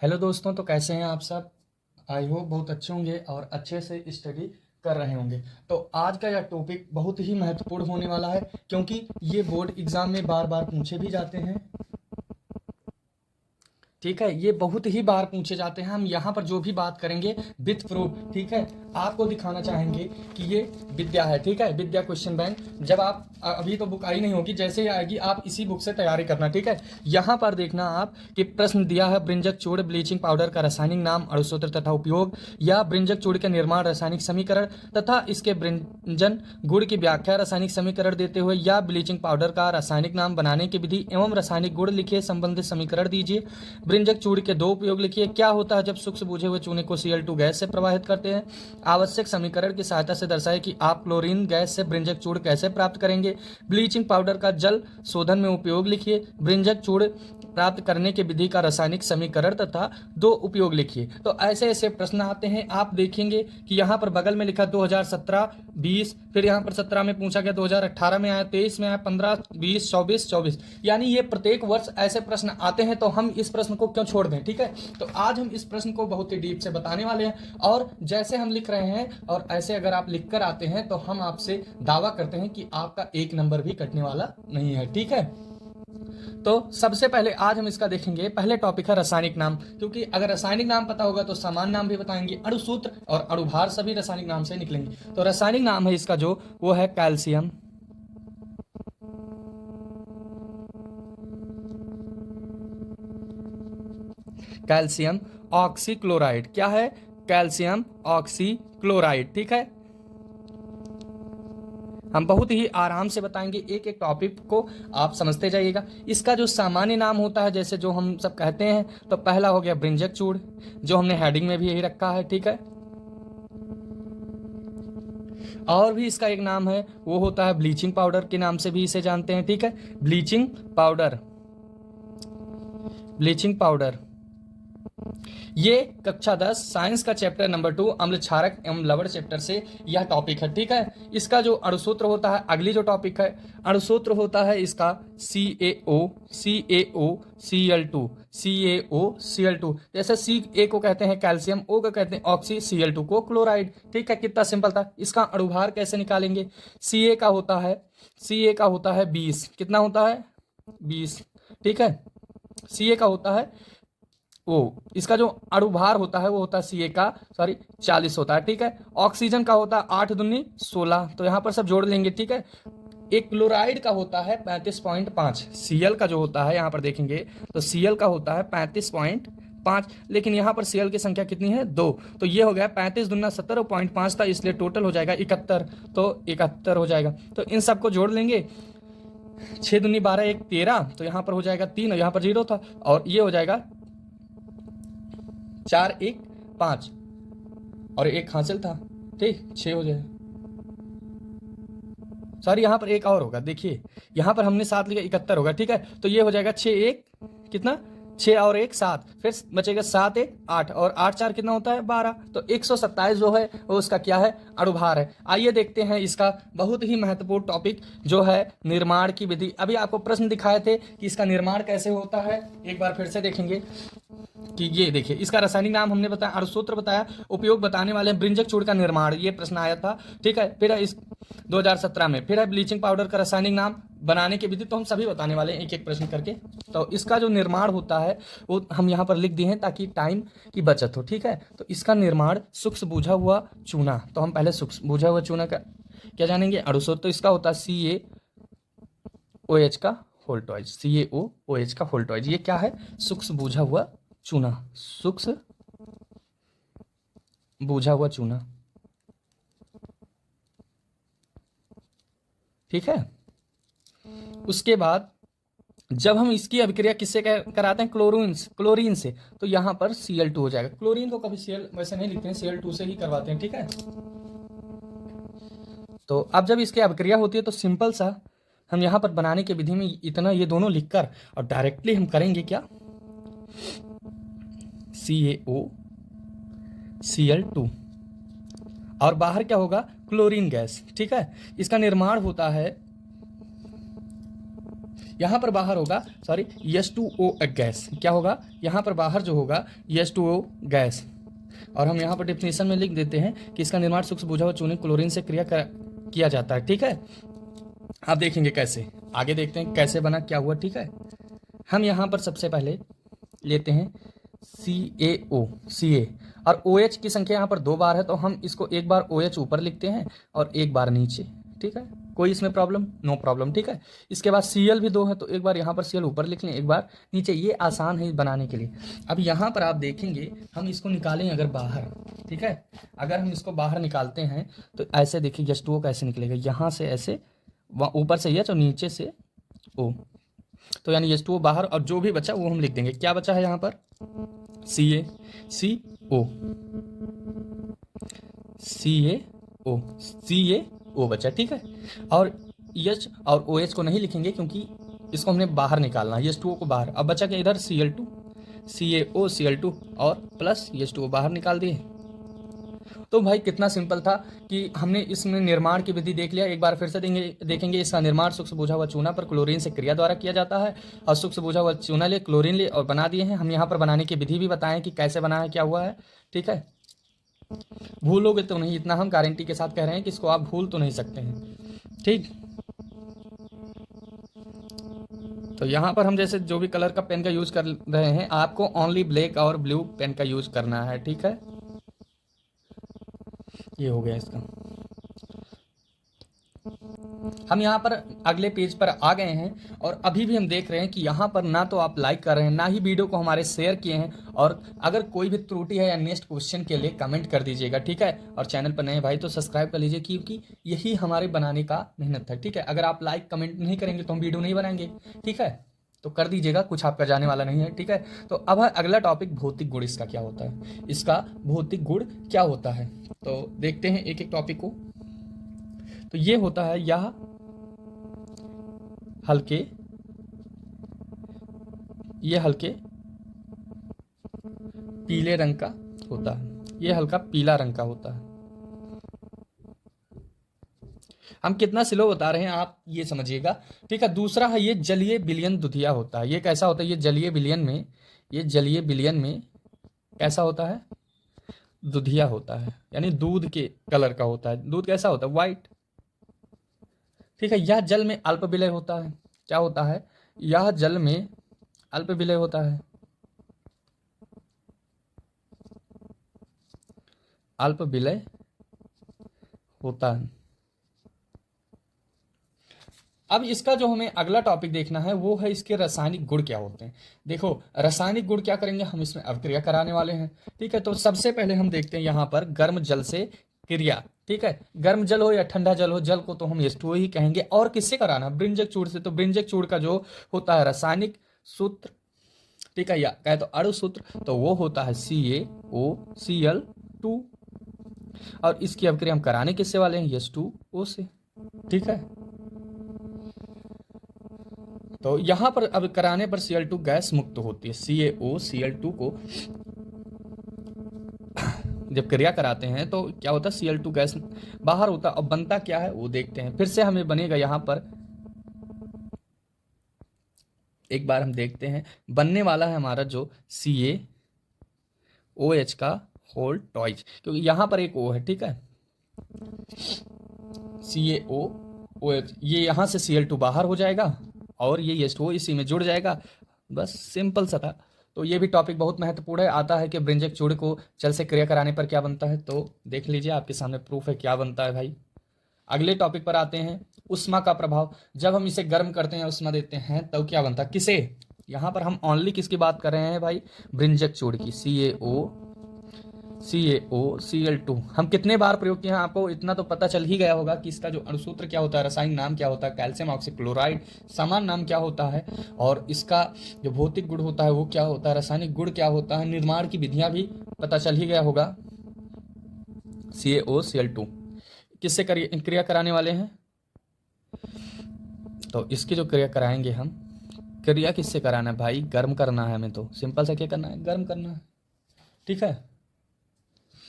Hello दोस्तों, तो कैसे हैं आप सब। आई होप बहुत अच्छे होंगे और अच्छे से स्टडी कर रहे होंगे। तो आज का यह टॉपिक बहुत ही महत्वपूर्ण होने वाला है, क्योंकि ये बोर्ड एग्ज़ाम में बार बार पूछे भी जाते हैं। ठीक है, ये बहुत ही बार पूछे जाते हैं। हम यहाँ पर जो भी बात करेंगे विथ प्रूफ, ठीक है, आपको दिखाना चाहेंगे कि ये विद्या है। ठीक है, विद्या क्वेश्चन बैंक। जब आप अभी तो बुक आई नहीं होगी, जैसे ही आएगी आप इसी बुक से तैयारी करना। ठीक है, यहाँ पर देखना आप कि प्रश्न दिया है ब्रिंजक चूर्ण ब्लीचिंग पाउडर का रासायनिक नाम, अणुसूत्र तथा उपयोग, या ब्रिंजक चूर्ण के निर्माण, रासायनिक समीकरण तथा इसके ब्रिंजन गुण की व्याख्या, रासायनिक समीकरण देते हुए, या ब्लीचिंग पाउडर का रासायनिक नाम, बनाने की विधि एवं रासायनिक गुण लिखिए, संबंधित समीकरण दीजिए। ब्रिंजक चूर्ण के दो उपयोग लिखिए। क्या होता है जब सूक्ष्म बुझे हुए चूने को Cl2 गैस से प्रवाहित करते हैं। आवश्यक समीकरण की सहायता से दर्शाए कि आप क्लोरीन गैस से ब्रिंजक चूर्ण कैसे प्राप्त करेंगे। ब्लीचिंग पाउडर का जल शोधन में उपयोग लिखिए। ब्रिंजक चूर्ण प्राप्त करने की विधि का रासायनिक समीकरण तथा दो उपयोग लिखिए। तो ऐसे ऐसे प्रश्न आते हैं। आप देखेंगे कि यहाँ पर बगल में लिखा 2017, 20, फिर यहाँ पर 17 में पूछा गया, 2018 में आया, 23 में आया, 15, 20, 24, यानी ये प्रत्येक वर्ष ऐसे प्रश्न आते हैं। तो हम इस प्रश्न को क्यों छोड़ दें। ठीक है, तो आज हम इस प्रश्न को बहुत ही डीप से बताने वाले हैं, और जैसे हम लिख रहे हैं और ऐसे अगर आप लिख कर आते हैं तो हम आपसे दावा करते हैं कि आपका एक नंबर भी कटने वाला नहीं है। ठीक है, तो सबसे पहले आज हम इसका देखेंगे। पहले टॉपिक है रासायनिक नाम, क्योंकि अगर रासायनिक नाम पता होगा तो सामान्य नाम भी बताएंगे, अणुसूत्र और अणुभार सभी रासायनिक नाम से निकलेंगे। तो रासायनिक नाम है इसका जो वो है कैल्शियम, कैल्शियम ऑक्सीक्लोराइड। क्या है? Calcium oxychloride. ठीक है, हम बहुत ही आराम से बताएंगे, एक एक टॉपिक को आप समझते जाइएगा। इसका जो सामान्य नाम होता है, जैसे जो हम सब कहते हैं, तो पहला हो गया ब्रिंजक चूर्ण, जो हमने हेडिंग में भी यही रखा है। ठीक है, और भी इसका एक नाम है, वो होता है ब्लीचिंग पाउडर के नाम से भी इसे जानते हैं। ठीक है, ब्लीचिंग पाउडर, ब्लीचिंग पाउडर। ये कक्षा 10 साइंस का चैप्टर नंबर 2 अम्ल क्षारक एवं लवण चैप्टर से यह टॉपिक है। ठीक है, इसका जो अणुसूत्र होता है, अगली जो टॉपिक है, अणुसूत्र होता है इसका CaO, Cl2, CaO, Cl2। जैसे C को कहते हैं कैल्शियम, O को कहते हैं ऑक्सी, Cl2 को क्लोराइड। ठीक है, कितना सिंपल था। इसका अणुभार कैसे निकालेंगे। Ca का होता है 20। कितना होता है? 20। ठीक है, Ca का होता है वो, इसका जो अणुभार होता है वो होता है Ca का 40 होता है। ठीक है, ऑक्सीजन का होता है 8 दूनी 16, तो यहाँ पर सब जोड़ लेंगे। ठीक है, एक क्लोराइड का होता है 35.5। Cl का जो होता है यहाँ पर देखेंगे तो Cl का होता है 35.5, लेकिन यहाँ पर Cl की संख्या कितनी है? 2, तो ये हो गया 35 दूना 17.5 था, इसलिए टोटल हो जाएगा 71, तो 71 हो जाएगा। तो इन सबको जोड़ लेंगे, 6 दूनी 12, 1 13, तो यहाँ पर हो जाएगा 3, और यहाँ पर 0 था, और ये हो जाएगा 4, 1, 5, और एक हासिल था। ठीक, 6 हो जाएगा। सॉरी, यहाँ पर एक और होगा, देखिए यहाँ पर हमने 7 लिखा, 71 होगा। ठीक है, तो ये हो जाएगा 6, 1 कितना, 6 और 1 7, फिर बचेगा 7, 1 8, और 8 4 कितना होता है? 12। तो 127 जो है वो उसका क्या है? अणुभार है। आइए देखते हैं इसका बहुत ही महत्वपूर्ण टॉपिक जो है निर्माण की विधि। अभी आपको प्रश्न दिखाए थे कि इसका निर्माण कैसे होता है, एक बार फिर से देखेंगे कि ये देखिए, इसका रासायनिक नाम हमने बताया, अणुसूत्र बताया, उपयोग बताने वाले हैं, ब्रिंजक चूर्ण का निर्माण, ये प्रश्न आया था। ठीक है, फिर है इस 2017 में, फिर है ब्लीचिंग पाउडर का रासायनिक नाम, बनाने की विधि, तो हम सभी बताने वाले हैं एक एक प्रश्न करके। तो इसका जो निर्माण होता है वो हम यहाँ पर लिख दिए हैं ताकि टाइम की बचत हो। ठीक है, तो इसका निर्माण सूक्ष्म बुझा हुआ चूना, तो हम पहले सूक्ष्म बुझा हुआ चूना का क्या जानेंगे? अणुसूत्र। तो इसका होता है CaOH का होल्टॉइज, CaOH का होल्टॉइज। ये क्या है? सूक्ष्म बुझा हुआ चूना, सूक्ष्म बुझा हुआ चूना। ठीक है, उसके बाद जब हम इसकी अभिक्रिया किससे कराते हैं? क्लोरीन से, तो यहाँ पर Cl2 हो जाएगा। क्लोरीन को कभी Cl वैसे नहीं लिखते हैं, Cl2 से ही करवाते हैं। ठीक है, तो अब जब इसकी अभिक्रिया होती है तो सिंपल सा हम यहाँ पर बनाने की विधि में इतना ये दोनों लिखकर और डायरेक्टली हम करेंगे क्या? CaO, Cl2, और बाहर क्या होगा? Chlorine gas. ठीक है, इसका निर्माण होता है, यहाँ पर बाहर होगा सॉरी H2O गैस, क्या होगा यहाँ पर बाहर जो होगा H2O गैस। और हम यहाँ पर डेफिनेशन में लिख देते हैं कि इसका निर्माण सूक्ष्म बुझा हुआ चूने क्लोरीन से किया जाता है। ठीक है, आप देखेंगे कैसे, आगे देखते हैं कैसे बना क्या हुआ। ठीक है, हम यहाँ पर सबसे पहले लेते हैं CaO Ca और OH की संख्या यहाँ पर 2 बार है, तो हम इसको एक बार OH ऊपर लिखते हैं और एक बार नीचे। ठीक है, कोई इसमें प्रॉब्लम? No problem. ठीक है, इसके बाद Cl भी 2 है, तो एक बार यहाँ पर Cl ऊपर लिख लें, एक बार नीचे। ये आसान है बनाने के लिए। अब यहाँ पर आप देखेंगे हम इसको निकालें अगर बाहर, ठीक है, अगर हम इसको बाहर निकालते हैं तो ऐसे देखिए H2O कैसे निकलेगा, यहाँ से ऐसे, ऊपर से H और नीचे से O, तो यानी H2O बाहर, और जो भी बचा वो हम लिख देंगे। क्या बचा है यहाँ पर? CaO बचा। ठीक है, और H और OH को नहीं लिखेंगे क्योंकि इसको हमने बाहर निकालना है, H2O को बाहर। अब बचा क्या इधर? Cl2, CaO और प्लस H2O बाहर निकाल दिए। तो भाई कितना सिंपल था कि हमने इसमें निर्माण की विधि देख लिया। एक बार फिर से देखेंगे इसका निर्माण सूक्ष्म बुझा हुआ चूना पर क्लोरीन से क्रिया द्वारा किया जाता है, और सूक्ष्म बुझा हुआ चूना ले, क्लोरीन ले और बना दिए हैं। हम यहाँ पर बनाने की विधि भी बताएं कि कैसे बना है, क्या हुआ है। ठीक है, भूलोगे तो नहीं, इतना हम गारंटी के साथ कह रहे हैं कि इसको आप भूल तो नहीं सकते हैं। ठीक, तो यहाँ पर हम जैसे जो भी कलर का पेन का यूज कर रहे हैं, आपको ओनली ब्लैक और ब्लू पेन का यूज करना है। ठीक है, ये हो गया इसका। हम यहाँ पर अगले पेज पर आ गए हैं, और अभी भी हम देख रहे हैं कि यहाँ पर ना तो आप लाइक कर रहे हैं, ना ही वीडियो को हमारे शेयर किए हैं। और अगर कोई भी त्रुटि है या नेक्स्ट क्वेश्चन के लिए कमेंट कर दीजिएगा। ठीक है, और चैनल पर नए भाई तो सब्सक्राइब कर लीजिए, क्योंकि यही हमारे बनाने का मेहनत है। ठीक है, अगर आप लाइक कमेंट नहीं करेंगे तो हम वीडियो नहीं बनाएंगे। ठीक है, तो कर दीजिएगा, कुछ आपका जाने वाला नहीं है। ठीक है, तो अब अगला टॉपिक भौतिक गुण इसका क्या होता है, इसका भौतिक गुण क्या होता है। तो देखते हैं एक एक टॉपिक को। तो ये होता है, यह हल्के पीले रंग का होता है, ये हल्का पीला रंग का होता है। हम कितना स्लो बता रहे हैं आप ये समझिएगा। ठीक है, दूसरा है ये जलीय विलयन दुधिया होता है। ये कैसा होता है? ये जलीय विलयन में कैसा होता है? दुधिया होता है, यानी दूध के कलर का होता है। दूध कैसा होता है? वाइट। ठीक है, यह जल में अल्प विलय होता है। क्या होता है? यह जल में अल्प विलय होता है, अल्प विलय होता है। अब इसका जो हमें अगला टॉपिक देखना है वो है इसके रासायनिक गुण क्या होते हैं। देखो, रासायनिक गुण क्या करेंगे हम, इसमें अभिक्रिया कराने वाले हैं। ठीक है, तो सबसे पहले हम देखते हैं यहाँ पर गर्म जल से क्रिया। ठीक है, गर्म जल हो या ठंडा जल हो, जल को तो हम H2O ही कहेंगे। और किससे कराना? ब्रिंजक चूड़ से। तो ब्रिंजक चूड़ का जो होता है रासायनिक सूत्र, ठीक है, या कहे तो अणु सूत्र, तो वो होता है CaOCl2। और इसकी अभिक्रिया हम कराने किससे वाले हैं? H2O से। ठीक है, तो यहां पर अब कराने पर Cl2 गैस मुक्त होती है। CaOCl2 को जब क्रिया कराते हैं तो क्या होता है? Cl2 गैस बाहर होता है। अब बनता क्या है वो देखते हैं। फिर से हमें बनेगा यहां पर, एक बार हम देखते हैं, बनने वाला है हमारा जो CaOH का होल टॉइज, क्योंकि यहां पर एक O है। ठीक है, CaOH, ये यहां से Cl2 बाहर हो जाएगा और ये H2O इसी में जुड़ जाएगा। बस सिंपल सा था। तो ये भी टॉपिक बहुत महत्वपूर्ण है। आता है कि ब्रिंजक चूड़ को जल से क्रिया कराने पर क्या बनता है, तो देख लीजिए, आपके सामने प्रूफ है क्या बनता है भाई। अगले टॉपिक पर आते हैं, उष्मा का प्रभाव। जब हम इसे गर्म करते हैं, उष्मा देते हैं, तब क्या बनता है? किसे? यहाँ पर हम ओनली किसकी बात कर रहे हैं भाई? ब्रिंजक चूड़ की। CaOCl2 हम कितने बार प्रयोग किए हैं आपको इतना तो पता चल ही गया होगा कि इसका जो अणुसूत्र क्या होता है, रासायनिक नाम क्या होता है, कैल्शियम ऑक्सीक्लोराइड, समान नाम क्या होता है, और इसका जो भौतिक गुण होता है वो क्या होता है, रासायनिक गुण क्या होता है, निर्माण की विधियां भी पता चल ही गया होगा। CaOCl2 किससे क्रिया कराने वाले हैं? तो इसकी जो क्रिया कराएंगे हम, क्रिया किससे कराना है भाई? गर्म करना है हमें। तो सिंपल सा क्या करना है? गर्म करना है। ठीक है,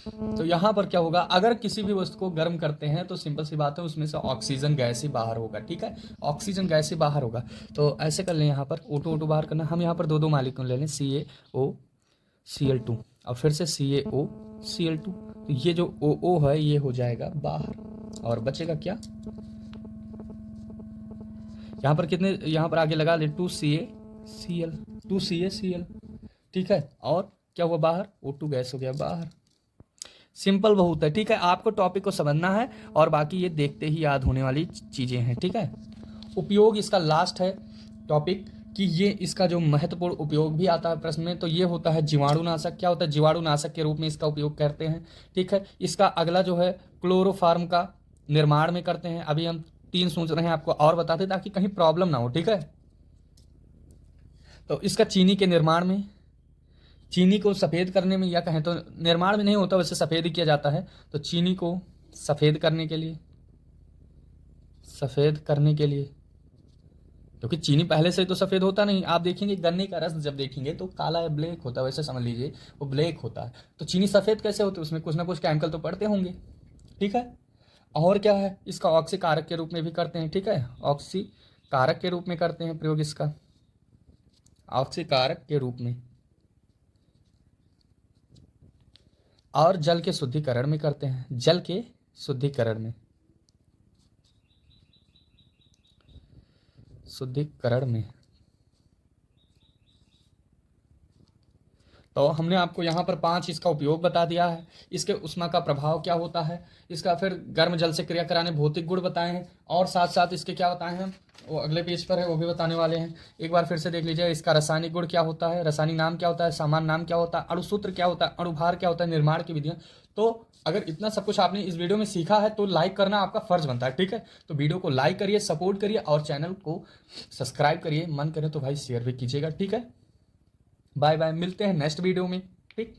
तो यहाँ पर क्या होगा, अगर किसी भी वस्तु को गर्म करते हैं तो सिंपल सी बात है उसमें से ऑक्सीजन गैस ही बाहर होगा, ठीक है, ऑक्सीजन गैस ही बाहर होगा। तो ऐसे कर लें, यहाँ पर O2 O2 बाहर करना, हम यहाँ पर दो मालिक्यूल ले लें, CaO Cl2 और फिर से CaO Cl2। तो ये जो OO है ये हो जाएगा बाहर और बचेगा क्या, यहाँ पर कितने, यहाँ पर आगे लगा ले 2CaCl, 2CaCl, ठीक है, और क्या हुआ बाहर, O2 गैस हो गया बाहर। सिंपल बहुत है, ठीक है, आपको टॉपिक को समझना है और बाकी ये देखते ही याद होने वाली चीज़ें हैं, ठीक है। उपयोग इसका लास्ट है टॉपिक कि ये इसका जो महत्वपूर्ण उपयोग भी आता है प्रश्न में, तो ये होता है जीवाणुनाशक। क्या होता है, जीवाणुनाशक के रूप में इसका उपयोग करते हैं, ठीक है। इसका अगला जो है क्लोरोफार्म का निर्माण में करते हैं। अभी हम 3 सोच रहे हैं, आपको और बताते ताकि कहीं प्रॉब्लम ना हो, ठीक है। तो इसका चीनी के निर्माण में, चीनी को सफ़ेद करने में, या कहें तो निर्माण में नहीं होता, वैसे सफ़ेद ही किया जाता है। तो चीनी को सफ़ेद करने के लिए, सफ़ेद करने के लिए, क्योंकि चीनी पहले से तो सफ़ेद होता नहीं, आप देखेंगे गन्ने का रस जब देखेंगे तो काला या ब्लैक होता है, वैसे समझ लीजिए वो ब्लैक होता है। तो चीनी सफ़ेद कैसे होती है, उसमें कुछ ना कुछ केमिकल तो पड़ते होंगे, ठीक है। और क्या है, इसका ऑक्सीकारक के रूप में भी करते हैं, ठीक है, ऑक्सीकारक के रूप में करते हैं प्रयोग इसका, ऑक्सीकारक के रूप में, और जल के शुद्धिकरण में करते हैं, जल के शुद्धिकरण में, शुद्धिकरण में। तो हमने आपको यहाँ पर 5 इसका उपयोग बता दिया है। इसके ऊष्मा का प्रभाव क्या होता है, इसका फिर गर्म जल से क्रिया कराने भौतिक गुण बताए हैं, और साथ साथ इसके क्या बताए हैं वो अगले पेज पर है, वो भी बताने वाले हैं। एक बार फिर से देख लीजिए, इसका रासायनिक गुण क्या होता है, रासायनिक नाम क्या होता है, सामान्य नाम क्या होता है, अणुसूत्र क्या होता है, अणुभार क्या होता है, निर्माण की विधियाँ। तो अगर इतना सब कुछ आपने इस वीडियो में सीखा है तो लाइक करना आपका फर्ज बनता है, ठीक है। तो वीडियो को लाइक करिए, सपोर्ट करिए और चैनल को सब्सक्राइब करिए, मन करे तो भाई शेयर भी कीजिएगा, ठीक है। बाय बाय, मिलते हैं नेक्स्ट वीडियो में, ठीक।